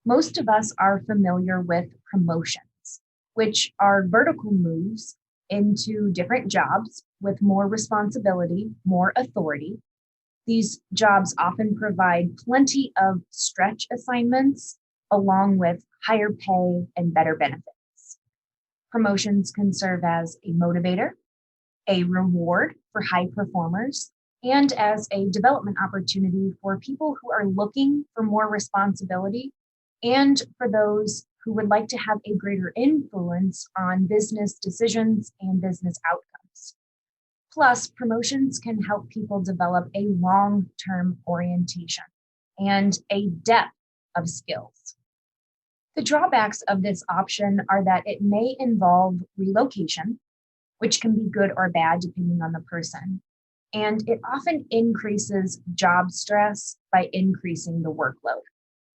Most of us are familiar with promotions, which are vertical moves into different jobs with more responsibility, more authority. These jobs often provide plenty of stretch assignments along with higher pay and better benefits. Promotions can serve as a motivator, a reward for high performers, and as a development opportunity for people who are looking for more responsibility and for those who would like to have a greater influence on business decisions and business outcomes. Plus, promotions can help people develop a long term orientation and a depth of skills. The drawbacks of this option are that it may involve relocation, which can be good or bad depending on the person. And it often increases job stress by increasing the workload.